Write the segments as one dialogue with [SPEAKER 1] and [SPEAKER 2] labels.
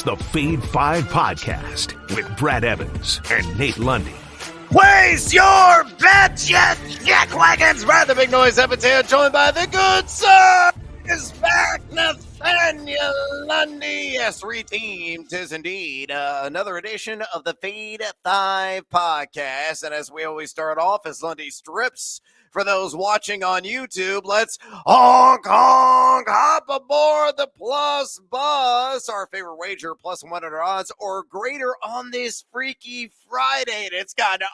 [SPEAKER 1] the Fade 5 podcast with Brad Evans and Nate Lundy.
[SPEAKER 2] Place your bets, yet jackwagons. Brad the Big Noise Evans here, joined by the good sir is back, Nathaniel Lundy. Yes, reteam, 'tis indeed another edition of the Fade 5 podcast. And as we always start off, as Lundy strips for those watching on YouTube, let's honk, hop aboard the plus bus. Our favorite wager, plus 100 odds or greater on this Freaky Friday. And it's gotten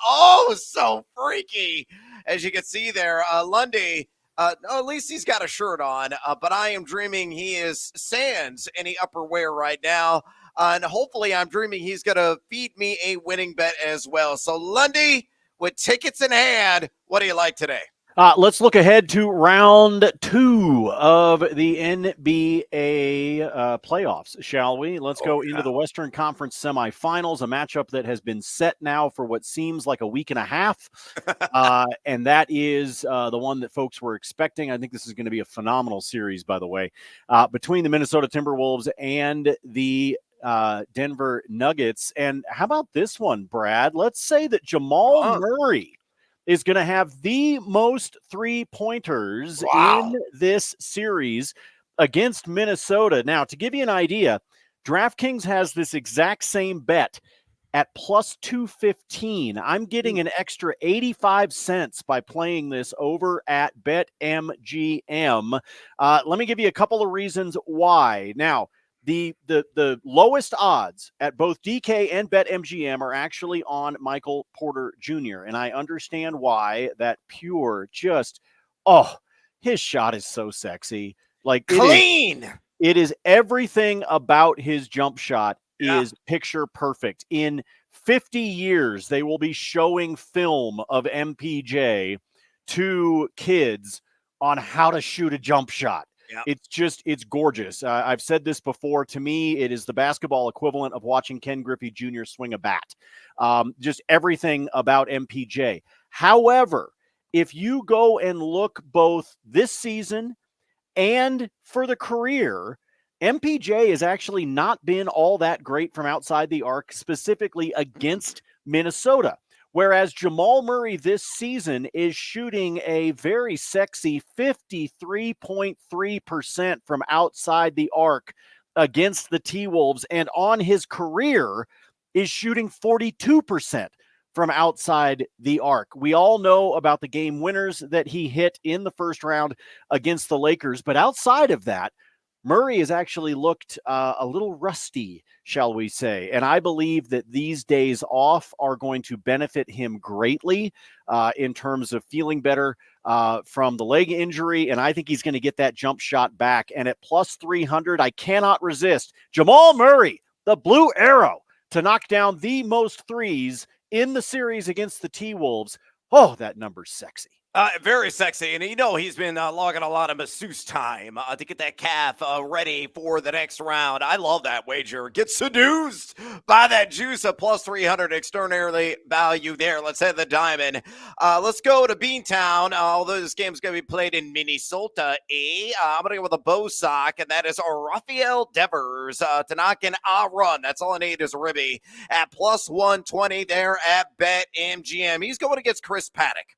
[SPEAKER 2] so freaky, as you can see there. Lundy, at least he's got a shirt on, but I am dreaming he is sans any upperwear right now. And hopefully I'm dreaming he's going to feed me a winning bet as well. So Lundy, with tickets in hand, what do you like today?
[SPEAKER 3] Let's look ahead to round 2 of the NBA playoffs, shall we? Let's go into the Western Conference semifinals, a matchup that has been set now for what seems like a week and a half, and that is the one that folks were expecting. I think this is going to be a phenomenal series, by the way, between the Minnesota Timberwolves and the Denver Nuggets. And how about this one, Brad? Let's say that Jamal Murray is going to have the most three-pointers in this series against Minnesota. Now, to give you an idea, DraftKings has this exact same bet at plus 215. I'm getting an extra 85 cents by playing this over at BetMGM. Let me give you a couple of reasons why. Now, the lowest odds at both DK and BetMGM are actually on Michael Porter Jr., and I understand why. That pure his shot is so sexy. Like
[SPEAKER 2] clean.
[SPEAKER 3] It is everything about his jump shot is picture perfect. In 50 years, they will be showing film of MPJ to kids on how to shoot a jump shot. Yep. It's gorgeous. I've said this before. To me, it is the basketball equivalent of watching Ken Griffey Jr. swing a bat. Just everything about MPJ. However, if you go and look both this season and for the career, MPJ has actually not been all that great from outside the arc, specifically against Minnesota. Whereas Jamal Murray this season is shooting a very sexy 53.3% from outside the arc against the T-Wolves, and on his career is shooting 42% from outside the arc. We all know about the game winners that he hit in the first round against the Lakers, but outside of that, Murray has actually looked a little rusty, shall we say. And I believe that these days off are going to benefit him greatly in terms of feeling better from the leg injury. And I think he's going to get that jump shot back. And at plus 300, I cannot resist Jamal Murray, the blue arrow, to knock down the most threes in the series against the T-Wolves. Oh, that number's sexy.
[SPEAKER 2] Very sexy, and he's been logging a lot of masseuse time to get that calf ready for the next round. I love that wager. Get seduced by that juice of plus 300 extraordinary value there. Let's head the diamond. Let's go to Beantown, although this game's going to be played in Minnesota. I'm going to go with a bow sock, and that is Rafael Devers to knock in a run. That's all I need is a ribby at plus 120 there at BetMGM. He's going against Chris Paddock.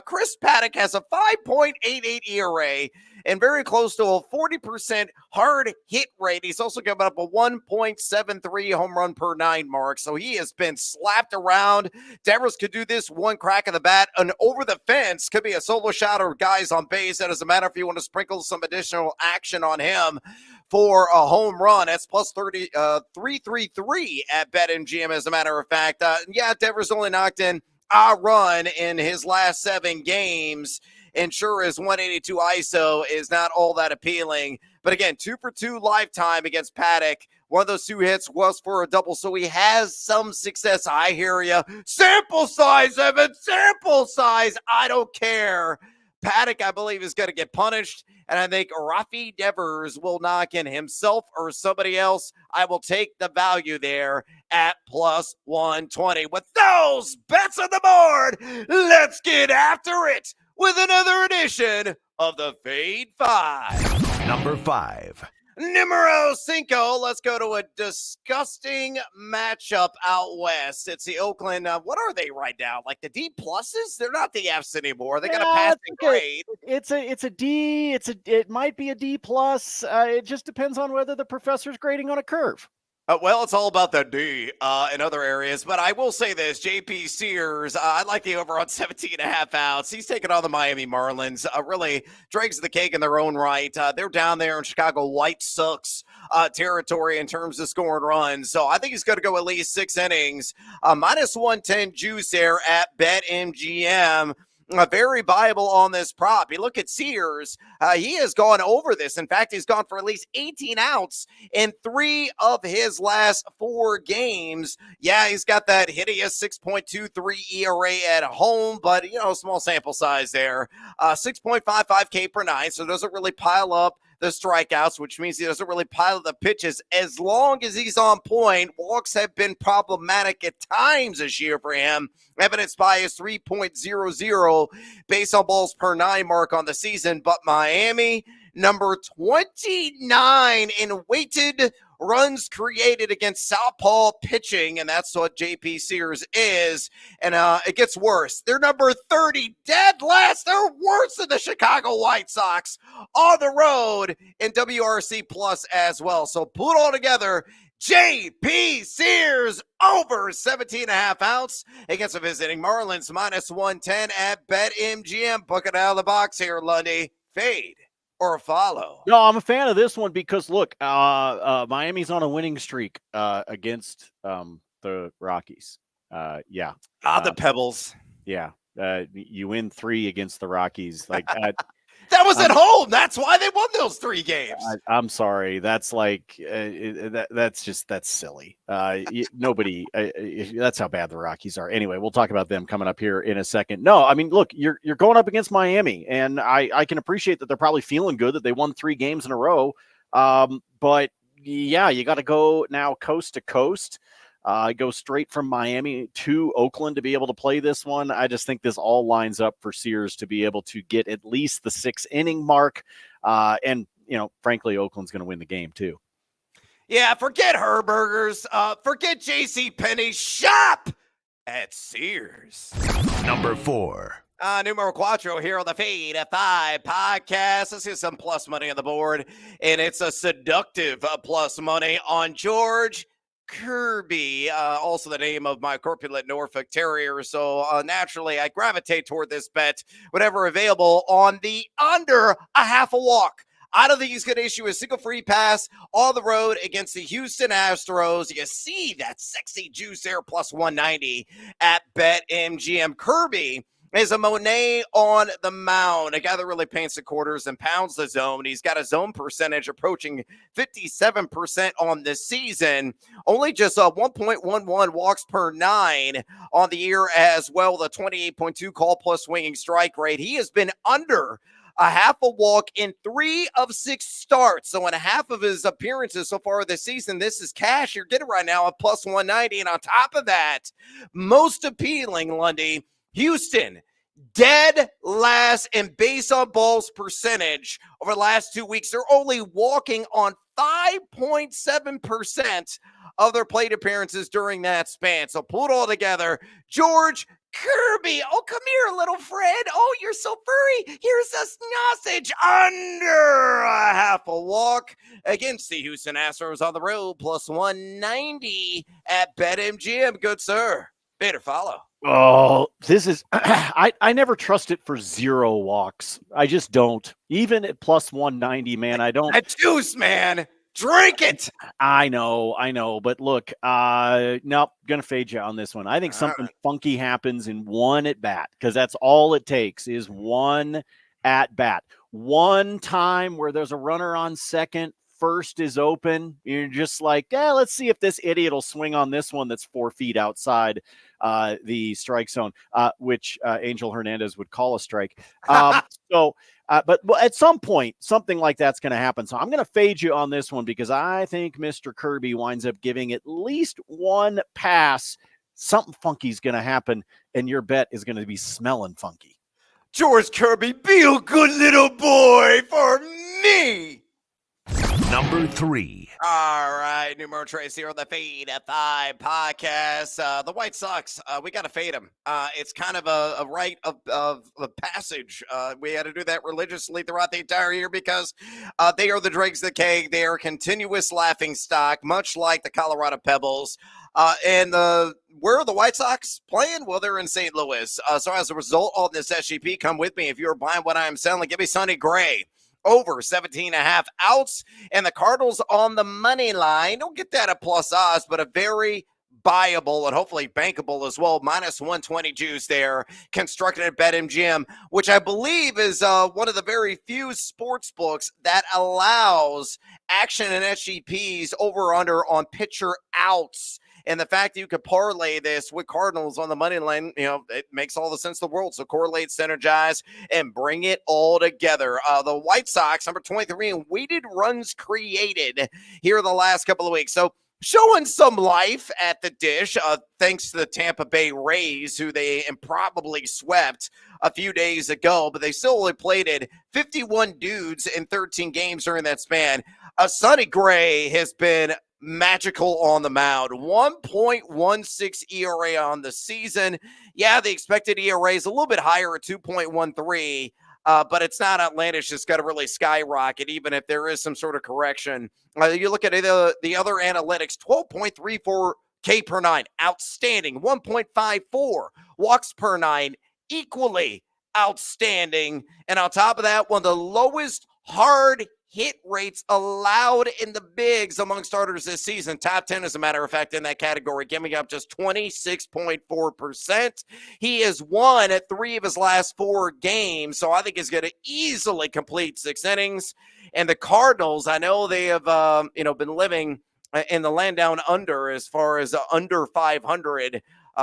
[SPEAKER 2] Chris Paddock has a 5.88 ERA and very close to a 40% hard hit rate. He's also given up a 1.73 home run per 9 mark. So he has been slapped around. Devers could do this one crack of the bat, and over the fence could be a solo shot or guys on base. That doesn't matter if you want to sprinkle some additional action on him for a home run. That's plus 333 at BetMGM, as a matter of fact. Devers only knocked in a run in his last 7 games, and sure, his 182 ISO is not all that appealing. But again, 2 for 2 lifetime against Paddock. One of those 2 hits was for a double, so he has some success. I hear you. Sample size, Evan, sample size. I don't care. Paddock, I believe, is going to get punished, and I think Rafi Devers will knock in himself or somebody else. I will take the value there at plus 120. With those bets on the board, let's get after it with another edition of the Fade 5.
[SPEAKER 1] Number 5.
[SPEAKER 2] Numero cinco. Let's go to a disgusting matchup out west. It's the Oakland. What are they right now? Like the D pluses? They're not the Fs anymore. They got a passing grade.
[SPEAKER 3] It's a D. It might be a D plus. It just depends on whether the professor's grading on a curve.
[SPEAKER 2] Well, it's all about the D in other areas, but I will say this, JP Sears, I like the over on 17.5 outs. He's taking on the Miami Marlins. Really dregs the cake in their own right. They're down there in Chicago White Sox territory in terms of scoring runs. So I think he's going to go at least 6 innings. Minus 110 juice there at BetMGM. Very viable on this prop. You look at Sears, he has gone over this. In fact, he's gone for at least 18 outs in 3 of his last 4 games. Yeah, he's got that hideous 6.23 ERA at home, but, small sample size there. 6.55 K per night, so it doesn't really pile up the strikeouts, which means he doesn't really pile the pitches. As long as he's on point, walks have been problematic at times this year for him, evidenced by his 3.00 base on balls per 9 mark on the season. But Miami, number 29 in weighted runs created against southpaw pitching, and that's what JP Sears is. And it gets worse. They're number 30, dead last. They're worse than the Chicago White Sox on the road in WRC plus as well. So put it all together, JP Sears over 17.5 outs against the visiting Marlins, minus 110 at BetMGM. Book it out of the box here, Lundy. Fade or follow?
[SPEAKER 3] No, I'm a fan of this one because look, Miami's on a winning streak against the Rockies. Yeah.
[SPEAKER 2] The Pebbles.
[SPEAKER 3] Yeah. You win 3 against the Rockies. Like
[SPEAKER 2] that was at home. That's why they won those 3 games.
[SPEAKER 3] I'm sorry. That's like that's silly. Nobody. That's how bad the Rockies are. Anyway, we'll talk about them coming up here in a second. No, I mean, look, you're going up against Miami, and I can appreciate that they're probably feeling good that they won 3 games in a row. But yeah, you got to go now coast to coast. Go straight from Miami to Oakland to be able to play this one. I just think this all lines up for Sears to be able to get at least the 6 inning mark. And, frankly, Oakland's going to win the game too.
[SPEAKER 2] Yeah, forget Herberger's. Forget JCPenney. Shop at Sears.
[SPEAKER 1] Number 4.
[SPEAKER 2] Numero cuatro here on the Fade at 5 podcast. Let's get some plus money on the board, and it's a seductive plus money on George Kirby, also the name of my corpulent Norfolk Terrier. So naturally, I gravitate toward this bet, whatever available on the under a half a walk. I don't think he's going to issue a single free pass on the road against the Houston Astros. You see that sexy juice there, plus 190 at BetMGM. Kirby is a Monet on the mound, a guy that really paints the quarters and pounds the zone. He's got a zone percentage approaching 57% on the season, only just 1.11 walks per 9 on the year as well, the 28.2 call plus swinging strike rate. He has been under a half a walk in 3 of 6 starts. So in half of his appearances so far this season, this is cash. You're getting right now at plus 190. And on top of that, most appealing, Lundy, Houston, dead last in base on balls percentage over the last 2 weeks. They're only walking on 5.7% of their plate appearances during that span. So pull it all together. George Kirby. Oh, come here, little Fred. Oh, you're so furry. Here's a sausage under a half a walk against the Houston Astros on the road, plus 190 at BetMGM. Good sir. Better follow.
[SPEAKER 3] Oh, this is I never trust it for 0 walks. I just don't. Even at plus 190, man, I don't.
[SPEAKER 2] That juice, man. Drink it.
[SPEAKER 3] I know. But look, nope, gonna fade you on this one. I think something funky happens in 1 at bat, because that's all it takes is 1 at bat. One time where there's a runner on second, first is open. You're just like, let's see if this idiot will swing on this one that's 4 feet outside the strike zone, which Angel Hernandez would call a strike. But at some point, something like that's going to happen. So I'm going to fade you on this one because I think Mr. Kirby winds up giving at least 1 pass. Something funky is going to happen, and your bet is going to be smelling funky.
[SPEAKER 2] George Kirby, be a good little boy for me.
[SPEAKER 1] Number 3.
[SPEAKER 2] All right, numero trace here on the Fade at 5 podcast. The White Sox, we got to fade them. It's kind of a rite of passage. We had to do that religiously throughout the entire year because they are the dregs of the keg. They are continuous laughing stock, much like the Colorado Pebbles. Where are the White Sox playing? Well, they're in St. Louis. So as a result of this SGP, come with me. If you're buying what I'm selling, give me Sonny Gray. Over 17.5 outs, and the Cardinals on the money line. Don't get that at plus odds, but a very buyable and hopefully bankable as well. Minus 120 juice there, constructed at BetMGM, which I believe is one of the very few sports books that allows action and SGPs over under on pitcher outs. And the fact that you could parlay this with Cardinals on the money line, it makes all the sense in the world. So correlate, synergize, and bring it all together. The White Sox, number 23, and weighted runs created here the last couple of weeks. So showing some life at the dish, thanks to the Tampa Bay Rays, who they improbably swept a few days ago, but they still only played 51 dudes in 13 games during that span. Sonny Gray has been magical on the mound. 1.16 ERA on the season. Yeah, the expected ERA is a little bit higher at 2.13, but it's not outlandish. It's got to really skyrocket, even if there is some sort of correction. You look at the other analytics, 12.34 K per nine, outstanding. 1.54 walks per nine, equally outstanding. And on top of that, one of the lowest hard hit rates allowed in the bigs among starters this season. Top 10, as a matter of fact, in that category, giving up just 26.4%. He has won at 3 of his last 4 games, so I think he's going to easily complete 6 innings. And the Cardinals, I know they have been living in the land down under as far as under 500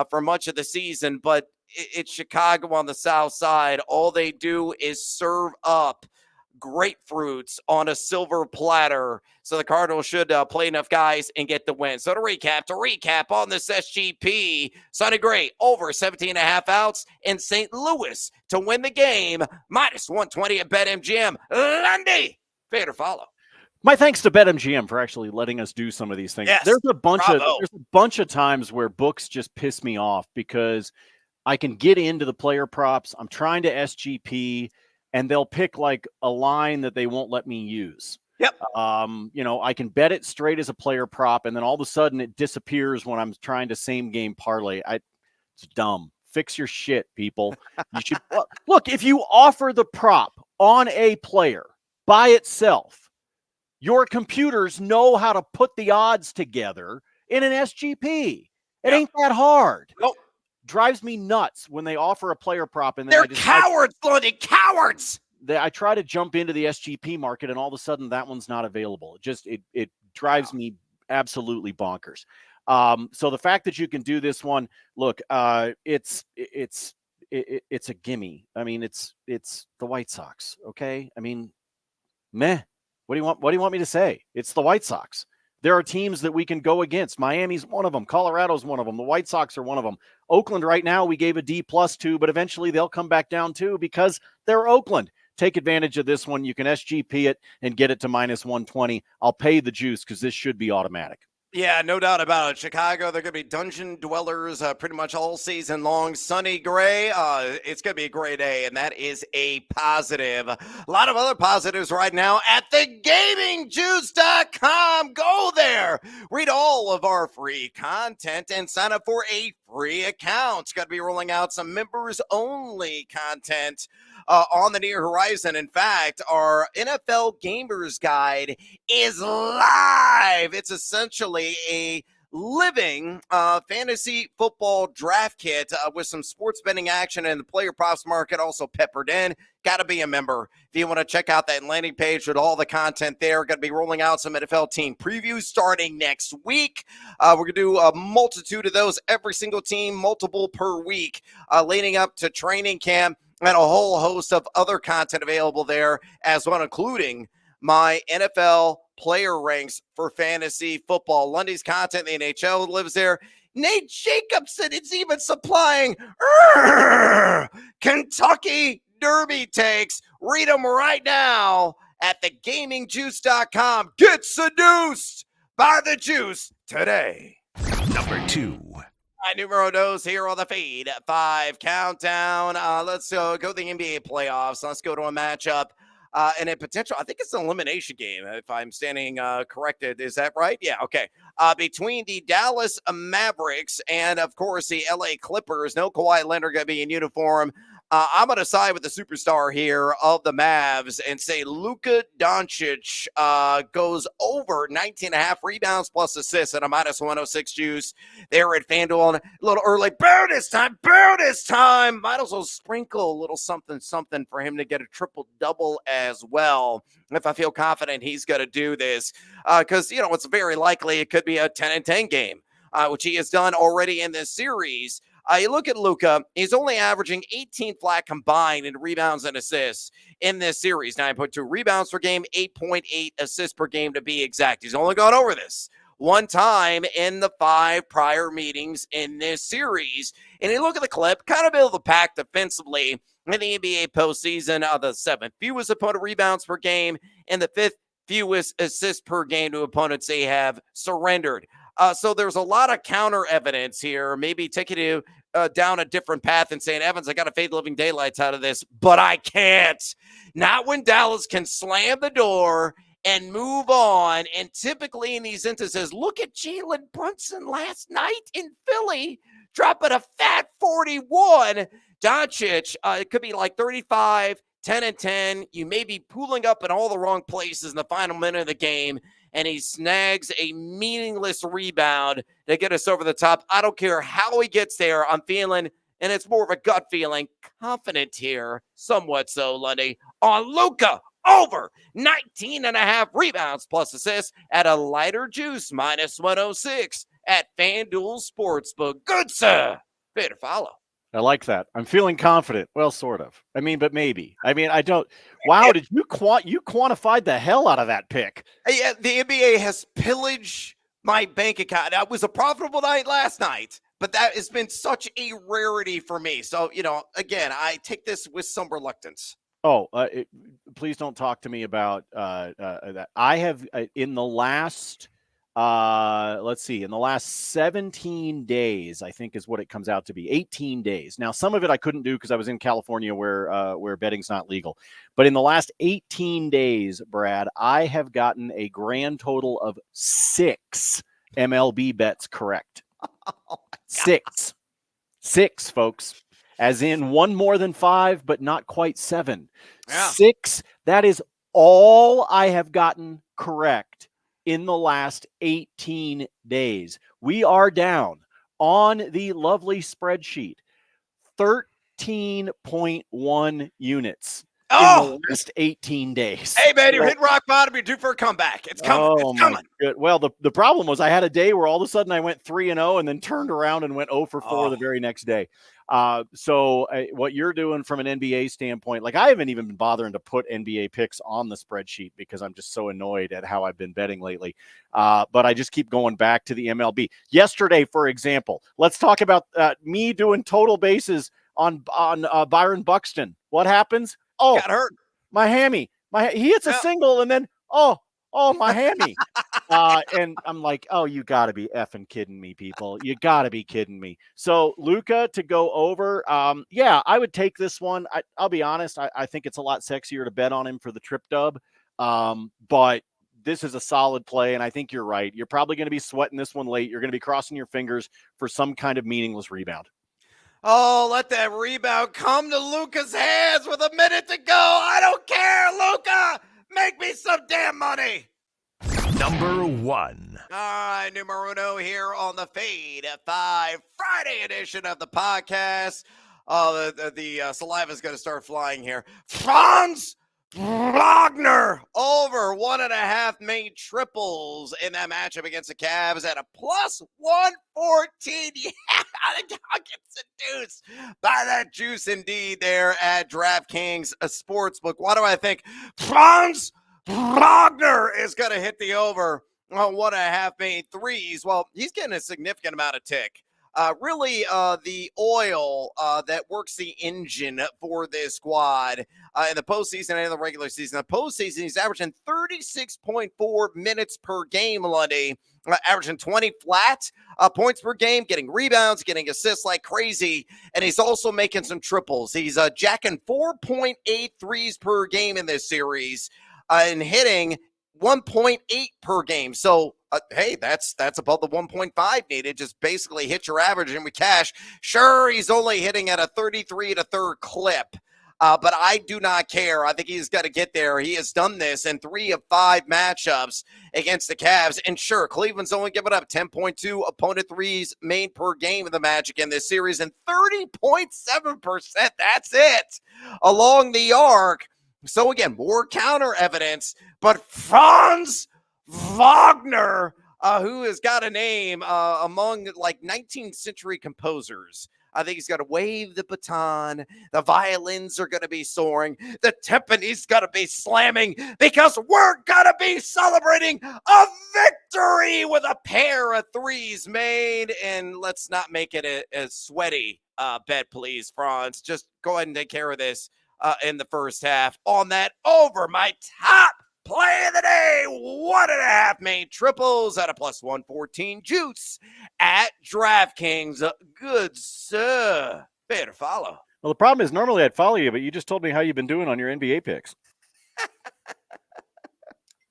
[SPEAKER 2] for much of the season, but it's Chicago on the south side. All they do is serve up grapefruits on a silver platter. So the Cardinals should play enough guys and get the win. So to recap on this SGP, Sonny Gray over 17.5 outs in St. Louis to win the game. Minus 120 at BetMGM. Lundy, fade or follow.
[SPEAKER 3] My thanks to BetMGM for actually letting us do some of these things.
[SPEAKER 2] Yes,
[SPEAKER 3] there's a bunch of times where books just piss me off because I can get into the player props. I'm trying to SGP, and they'll pick like a line that they won't let me use.
[SPEAKER 2] Yep.
[SPEAKER 3] I can bet it straight as a player prop, and then all of a sudden it disappears when I'm trying to same game parlay. It's dumb. Fix your shit, people. You should look, if you offer the prop on a player by itself, your computers know how to put the odds together in an SGP. It ain't that hard.
[SPEAKER 2] Nope.
[SPEAKER 3] Drives me nuts when they offer a player prop and then
[SPEAKER 2] they're cowards, Lundy, cowards.
[SPEAKER 3] I try to jump into the SGP market and all of a sudden that one's not available. It drives me absolutely bonkers. So the fact that you can do this one, look, it's a gimme. I mean, it's the White Sox. Okay. I mean, meh. What do you want me to say? It's the White Sox. There are teams that we can go against. Miami's one of them. Colorado's one of them. The White Sox are one of them. Oakland right now, we gave a D+ to, but eventually they'll come back down too because they're Oakland. Take advantage of this one. You can SGP it and get it to minus 120. I'll pay the juice because this should be automatic.
[SPEAKER 2] Yeah, no doubt about it. Chicago, they're going to be dungeon dwellers pretty much all season long. Sonny Gray, it's going to be a great day, and that is a positive. A lot of other positives right now at thegamingjuice.com. Go there. Read all of our free content and sign up for a free account. It's going to be rolling out some members-only content on the near horizon. In fact, our NFL Gamers Guide is live. It's essentially a living fantasy football draft kit with some sports betting action and the player props market also peppered in. Got to be a member if you want to check out that landing page with all the content there. Going to be rolling out some NFL team previews starting next week. We're going to do a multitude of those, every single team, multiple per week, leading up to training camp, and a whole host of other content available there as well, including my NFL player ranks for fantasy football. Lundy's content in the NHL lives there. Nate Jacobson is even supplying Kentucky Derby takes. Read them right now at thegamingjuice.com. Get seduced by the juice today.
[SPEAKER 1] Number 2.
[SPEAKER 2] Numero dos here on the feed. 5 countdown. Let's go to the NBA playoffs. Let's go to a matchup. And a potential, I think it's an elimination game, if I'm standing corrected. Is that right? Yeah, okay. Between the Dallas Mavericks and, of course, the LA Clippers. No Kawhi Leonard going to be in uniform. I'm going to side with the superstar here of the Mavs and say Luka Doncic goes over 19.5 rebounds plus assists at a minus 106 juice there at FanDuel. A little early. Bonus time. Might as well sprinkle a little something for him to get a triple-double as well. If I feel confident he's going to do this. Because, it's very likely it could be a 10-10 game, which he has done already in this series. You look at Luka, he's only averaging 18 flat combined in rebounds and assists in this series. 9.2 rebounds per game, 8.8 assists per game to be exact. He's only gone over this one time in the 5 prior meetings in this series. And you look at the clip, kind of build the pack defensively in the NBA postseason, the 7th fewest opponent rebounds per game and the 5th fewest assists per game to opponents they have surrendered. So there's a lot of counter evidence here, maybe taking you down a different path and saying, Evans, I got to fade the living daylights out of this, but I can't. Not when Dallas can slam the door and move on. And typically in these instances, look at Jalen Brunson last night in Philly, dropping a fat 41. Doncic, it could be like 35, 10-10. You may be pooling up in all the wrong places in the final minute of the game, and he snags a meaningless rebound to get us over the top. I don't care how he gets there. I'm feeling, and it's more of a gut feeling, confident here, somewhat so, Lundy, on Luka over 19.5 rebounds plus assists at a lighter juice, minus 106 at FanDuel Sportsbook. Good, sir. Better follow.
[SPEAKER 3] I like that. I'm feeling confident. Well, sort of. But maybe. I don't. Wow, did you quantified the hell out of that pick?
[SPEAKER 2] Yeah, the NBA has pillaged my bank account. It was a profitable night last night, but that has been such a rarity for me. So, again, I take this with some reluctance.
[SPEAKER 3] Oh, please don't talk to me about that. I have in the last. In the last 17 days, I think is what it comes out to be. 18 days. Now, some of it I couldn't do because I was in California where betting's not legal. But in the last 18 days, Brad, I have gotten a grand total of 6 MLB bets correct. 6, folks. As in one more than 5, but not quite 7. Yeah. 6. That is all I have gotten correct in the last 18 days. We are down on the lovely spreadsheet 13.1 units in the last 18 days.
[SPEAKER 2] Hey, man, you're hitting rock bottom. You're due for a comeback. It's coming. It's coming.
[SPEAKER 3] Well, the problem was I had a day where all of a sudden I went 3-0 and then turned around and went 0 for 4 the very next day. So what you're doing from an NBA standpoint, like I haven't even been bothering to put NBA picks on the spreadsheet because I'm just so annoyed at how I've been betting lately. But I just keep going back to the MLB. Yesterday, for example, let's talk about me doing total bases on Byron Buxton. What happens? Oh,
[SPEAKER 2] got hurt.
[SPEAKER 3] My hammy. He hits a single and then, my hammy. And I'm like, you got to be effing kidding me, people. You got to be kidding me. So Luka to go over. I would take this one. I'll be honest. I think it's a lot sexier to bet on him for the trip dub. But this is a solid play. And I think you're right. You're probably going to be sweating this one late. You're going to be crossing your fingers for some kind of meaningless rebound.
[SPEAKER 2] Oh, let that rebound come to Luka's hands with a minute to go. I don't care, Luka. Make me some damn money.
[SPEAKER 1] Number 1.
[SPEAKER 2] All right, numero uno here on the Fade at 5 Friday edition of the podcast. The saliva is going to start flying here. Franz Wagner over 1.5 made triples in that matchup against the Cavs at a plus 114. Yeah, the dog gets seduced by that juice indeed there at DraftKings Sportsbook. What do I think? Franz Wagner is going to hit the over on 1.5 made threes. Well, he's getting a significant amount of tick really the oil that works the engine for this squad in the postseason and in the regular season. The postseason, he's averaging 36.4 minutes per game, Lundy, averaging 20 flat points per game, getting rebounds, getting assists like crazy, and he's also making some triples. He's jacking 4.8 threes per game in this series and hitting 1.8 per game. So, hey, that's above the 1.5 needed. Just basically hit your average and we cash. Sure, he's only hitting at a 33 to third clip. But I do not care. I think he's got to get there. He has done this in 3 of 5 matchups against the Cavs. And sure, Cleveland's only given up 10.2 opponent threes made per game of the Magic in this series and 30.7%. That's it along the arc. So again, more counter evidence, but Franz Wagner, who has got a name among like 19th century composers. I think he's got to wave the baton. The violins are going to be soaring. The timpani's going to be slamming because we're going to be celebrating a victory with a pair of threes made. And let's not make it a sweaty bet, please, Franz. Just go ahead and take care of this in the first half on that over my top play of the day. 1.5 made triples at a plus 114 juice at DraftKings. Good sir. Better follow.
[SPEAKER 3] Well, the problem is normally I'd follow you, but you just told me how you've been doing on your NBA picks.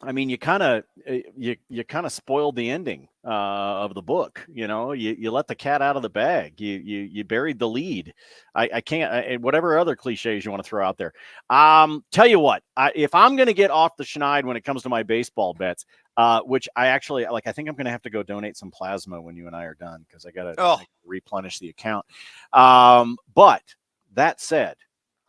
[SPEAKER 3] I mean, you kind of spoiled the ending of the book. You know, you let the cat out of the bag. You buried the lead. I can't. Whatever other cliches you want to throw out there. Tell you what, if I'm going to get off the schneid when it comes to my baseball bets, which I actually like, I think I'm going to have to go donate some plasma when you and I are done because I got to replenish the account. But that said,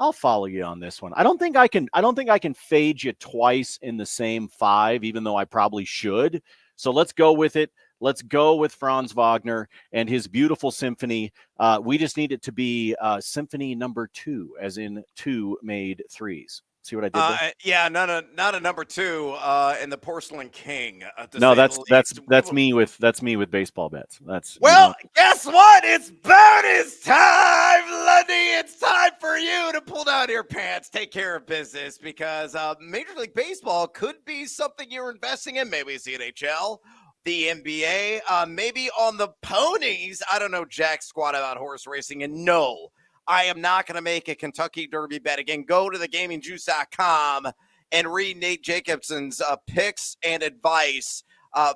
[SPEAKER 3] I'll follow you on this one. I don't think I can fade you twice in the same 5, even though I probably should. So let's go with it. Let's go with Franz Wagner and his beautiful symphony. We just need it to be symphony number 2, as in 2 made threes. See what I did there?
[SPEAKER 2] Yeah, not a number 2 in the Porcelain King.
[SPEAKER 3] No, that's me with baseball bets.
[SPEAKER 2] Guess what? It's bonus time, Lundy. It's time for you to pull down your pants, take care of business, because Major League Baseball could be something you're investing in. Maybe it's the NHL, the NBA, maybe on the ponies. I don't know jack squat about horse racing, and no, I am not going to make a Kentucky Derby bet again. Go to thegamingjuice.com and read Nate Jacobson's picks and advice.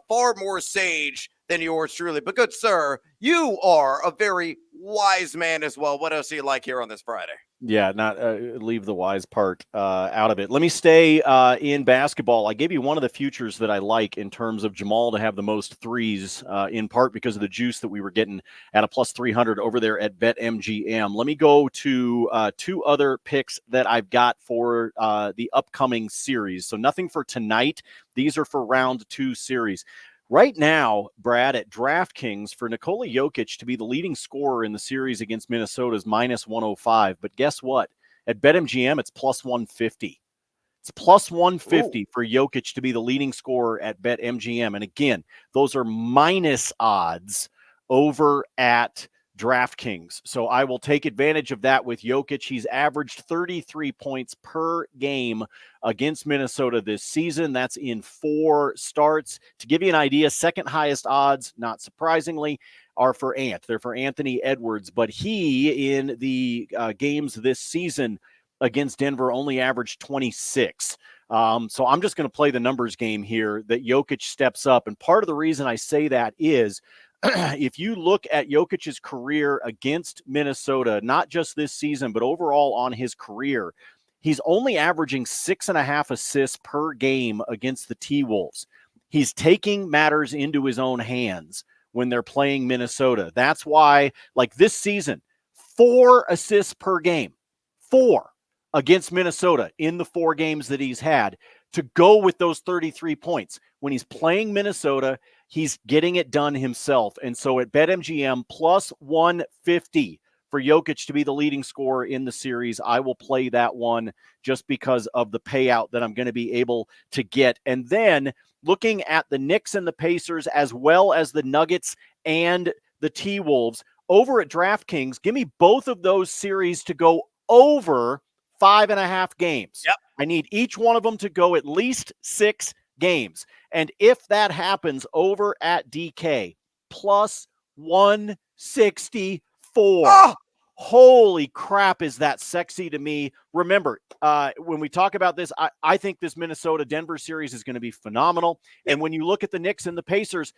[SPEAKER 2] Far more sage than yours truly. But good sir, you are a very wise man as well. What else do you like here on this Friday?
[SPEAKER 3] Yeah, not leave the wise part out of it. Let me stay in basketball. I gave you one of the futures that I like in terms of Jamal to have the most threes, in part because of the juice that we were getting at a plus 300 over there at BetMGM. Let me go to 2 other picks that I've got for the upcoming series. So nothing for tonight. These are for round 2 series. Right now, Brad, at DraftKings, for Nikola Jokic to be the leading scorer in the series against Minnesota is minus 105. But guess what? At BetMGM, it's plus 150. It's plus 150 for Jokic to be the leading scorer at BetMGM. And again, those are minus odds over at DraftKings. So I will take advantage of that with Jokic. He's averaged 33 points per game against Minnesota this season. That's in 4 starts. To give you an idea, second highest odds, not surprisingly, are for Ant. They're for Anthony Edwards, but he in the games this season against Denver only averaged 26. So I'm just going to play the numbers game here that Jokic steps up. And part of the reason I say that is if you look at Jokic's career against Minnesota, not just this season, but overall on his career, he's only averaging 6.5 assists per game against the T-Wolves. He's taking matters into his own hands when they're playing Minnesota. That's why, like this season, 4 assists per game, 4 against Minnesota in the 4 games that he's had to go with those 33 points. When he's playing Minnesota, he's getting it done himself. And so at BetMGM, plus 150 for Jokic to be the leading scorer in the series. I will play that one just because of the payout that I'm going to be able to get. And then looking at the Knicks and the Pacers, as well as the Nuggets and the T-Wolves. Over at DraftKings, give me both of those series to go over 5.5 games.
[SPEAKER 2] Yep.
[SPEAKER 3] I need each one of them to go at least 6 games. And if that happens over at DK, plus 164.
[SPEAKER 2] Oh!
[SPEAKER 3] Holy crap, is that sexy to me. Remember, when we talk about this, I think this Minnesota-Denver series is going to be phenomenal. Yep. And when you look at the Knicks and the Pacers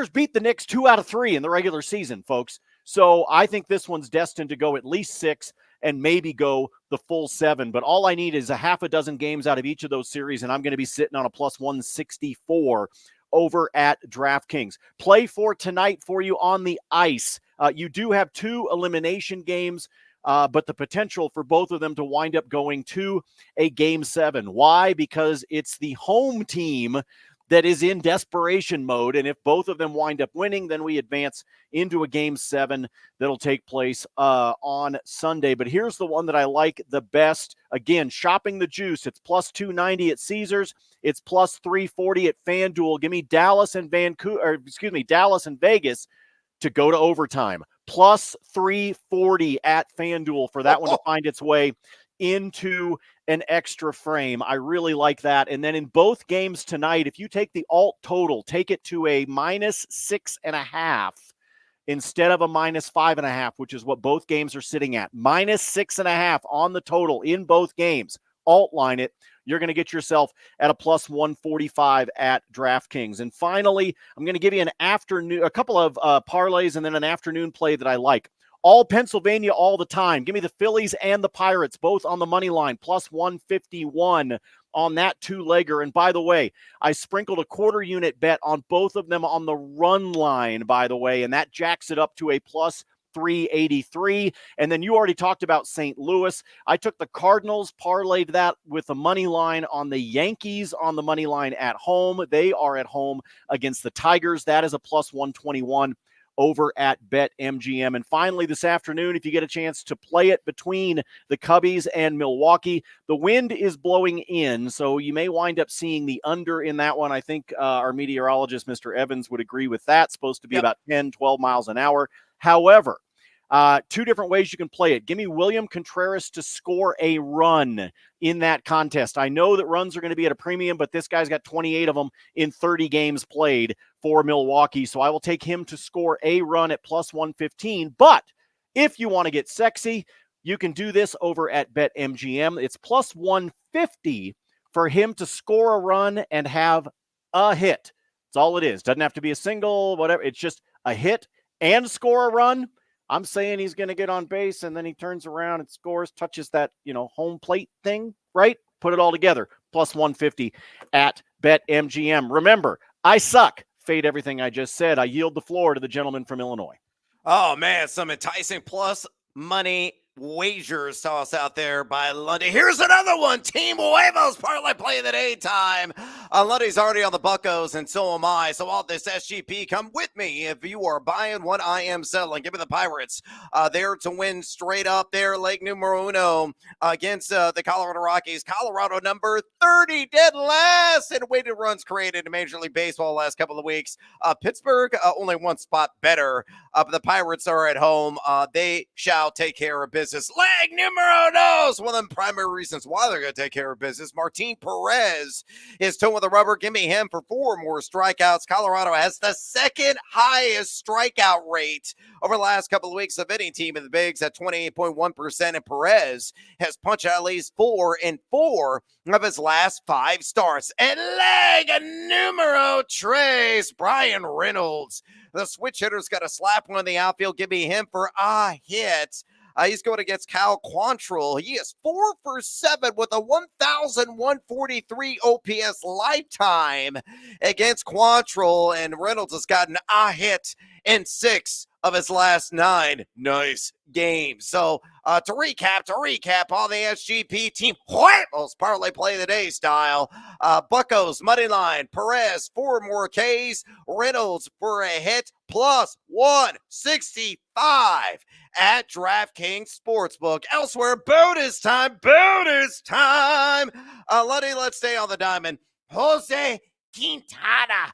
[SPEAKER 3] beat the Knicks 2 out of 3 in the regular season, folks. So I think this one's destined to go at least 6 and maybe go the full 7. But all I need is a half a dozen games out of each of those series, and I'm going to be sitting on a plus 164 over at DraftKings. Play for tonight for you on the ice. You do have 2 elimination games, but the potential for both of them to wind up going to a Game 7. Why? Because it's the home team that is in desperation mode, and if both of them wind up winning, then we advance into a Game 7 that'll take place on Sunday. But here's the one that I like the best. Again, shopping the juice. It's plus 290 at Caesars. It's plus 340 at FanDuel. Give me Dallas and Vegas to go to overtime. Plus 340 at FanDuel for that one to find its way into an extra frame. I really like that. And then in both games tonight, if you take the alt total, take it to a minus 6.5 instead of a minus 5.5, which is what both games are sitting at. Minus 6.5 on the total in both games. Alt line it. You're going to get yourself at a plus 145 at DraftKings. And finally, I'm going to give you a couple of parlays and then an afternoon play that I like. All Pennsylvania all the time. Give me the Phillies and the Pirates, both on the money line, plus 151 on that 2-legger. And by the way, I sprinkled a quarter unit bet on both of them on the run line, by the way, and that jacks it up to a plus 383. And then you already talked about St. Louis. I took the Cardinals, parlayed that with the money line on the Yankees on the money line at home. They are at home against the Tigers. That is a plus 121 over at BetMGM. And finally, this afternoon, if you get a chance to play it between the Cubbies and Milwaukee, the wind is blowing in, so you may wind up seeing the under in that one. I think our meteorologist, Mr. Evans, would agree with that. It's supposed to be about 10, 12 miles an hour. However, 2 different ways you can play it. Give me William Contreras to score a run in that contest. I know that runs are going to be at a premium, but this guy's got 28 of them in 30 games played for Milwaukee. So I will take him to score a run at plus 115. But if you want to get sexy, you can do this over at BetMGM. It's plus 150 for him to score a run and have a hit. That's all it is. Doesn't have to be a single, whatever. It's just a hit and score a run. I'm saying he's going to get on base and then he turns around and scores, touches that, home plate thing, right? Put it all together. Plus 150 at BetMGM. Remember, I suck. Fade everything I just said. I yield the floor to the gentleman from Illinois.
[SPEAKER 2] Oh, man, some enticing plus money wagers tossed out there by Lundy. Here's another one. Team Huevos parlay play of the daytime. Lundy's already on the Buccos, and so am I. So all this SGP, come with me. If you are buying what I am selling, give me the Pirates. There to win straight up there, leg numero uno against the Colorado Rockies. Colorado number 30, dead last in weighted runs created in Major League Baseball the last couple of weeks. Pittsburgh only one spot better, but the Pirates are at home. They shall take care of business. Leg numero dos. One of the primary reasons why they're going to take care of business. Martin Perez is toe with the rubber. Give me him for 4 more strikeouts. Colorado has the second highest strikeout rate over the last couple of weeks of any team in the bigs at 28.1%. And Perez has punched at least 4 in 4 of his last 5 starts. And leg numero tres. Brian Reynolds. The switch hitter's got a slap one in the outfield. Give me him for a hit. He's going against Cal Quantrill. He is 4 for 7 with a 1,143 OPS lifetime against Quantrill, and Reynolds has gotten a hit in 6 of his last 9 nice games. So to recap all the SGP Team Huevos parlay play of the day style, Buccos money line, Perez 4 more Ks, Reynolds for a hit plus 165 at DraftKings Sportsbook. Elsewhere, bonus time. Lundy, let's stay on the diamond. Jose Quintana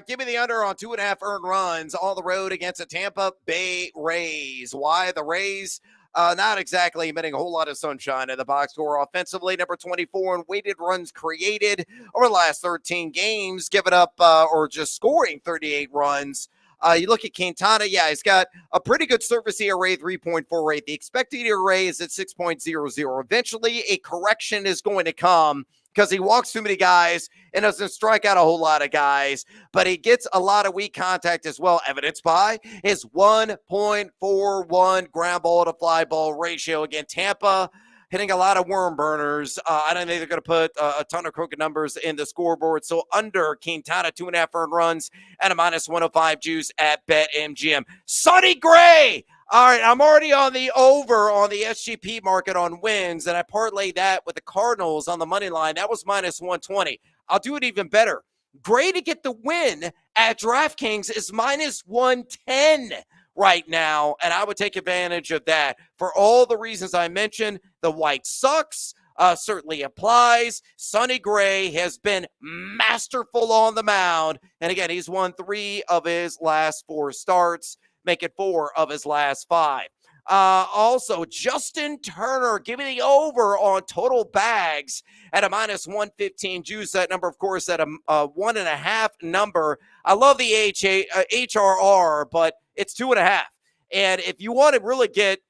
[SPEAKER 2] Give me the under on 2.5 earned runs on the road against the Tampa Bay Rays. Why the Rays? Not exactly emitting a whole lot of sunshine in the box score offensively. Number 24 in weighted runs created over the last 13 games, giving up or just scoring 38 runs. You look at Quintana, he's got a pretty good surface ERA, 3.4 rate. The expected ERA is at 6.00. Eventually, a correction is going to come because he walks too many guys and doesn't strike out a whole lot of guys, but he gets a lot of weak contact as well, evidenced by his 1.41 ground ball to fly ball ratio. Again, Tampa hitting a lot of worm burners. I don't think they're going to put a ton of crooked numbers in the scoreboard. So under Quintana, 2.5 earned runs and a -105 juice at BetMGM. Sonny Gray. All right, I'm already on the over on the SGP market on wins, and I parlay that with the Cardinals on the money line. That was -120. I'll do it even better. Gray to get the win at DraftKings is -110 right now, and I would take advantage of that for all the reasons I mentioned. The white sucks certainly applies. Sonny Gray has been masterful on the mound, and again, he's won 3 of his last 4 starts, making 4 of his last 5. Also, Justin Turner, give me the over on total bags at a -115 juice. That number, of course, at a 1.5 number. I love the HRR, but it's 2.5. And if you want to really get,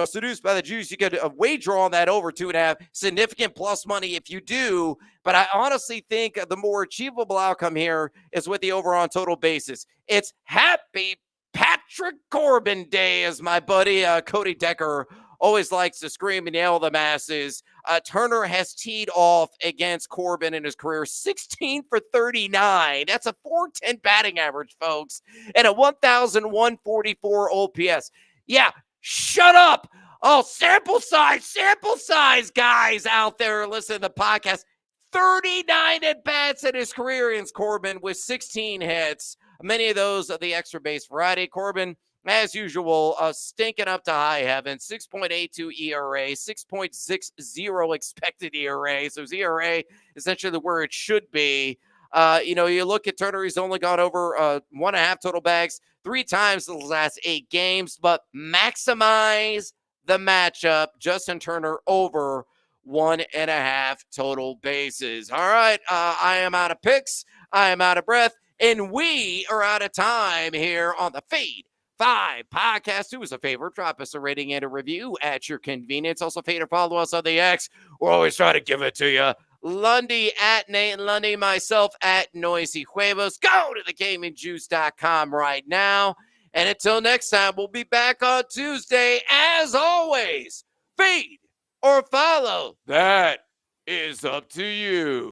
[SPEAKER 2] seduced by the juice, you could wager on that over 2.5. Significant plus money if you do. But I honestly think the more achievable outcome here is with the over on total basis. It's happy Patrick Corbin Day, as my buddy Cody Decker always likes to scream and yell the masses. Turner has teed off against Corbin in his career, 16 for 39. That's a .410 batting average, folks, and a 1,144 OPS. Yeah, shut up. Oh, sample size, guys out there listening to the podcast. 39 at-bats in his career against Corbin with 16 hits. Many of those are the extra base variety. Corbin, as usual, stinking up to high heaven. 6.82 ERA, 6.60 expected ERA. So his ERA essentially where it should be. You look at Turner, he's only gone over 1.5 total bags 3 times in the last 8 games, but maximize the matchup. Justin Turner over 1.5 total bases. All right, I am out of picks. I am out of breath. And we are out of time here on the Fade 5 podcast. Do us a favor, drop us a rating and a review at your convenience. Also, fade or follow us on the X. We're always trying to give it to you. Lundy at Nate Lundy, myself at Noisy Huevos. Go to thegamingjuice.com right now. And until next time, we'll be back on Tuesday. As always, fade or follow. That is up to you.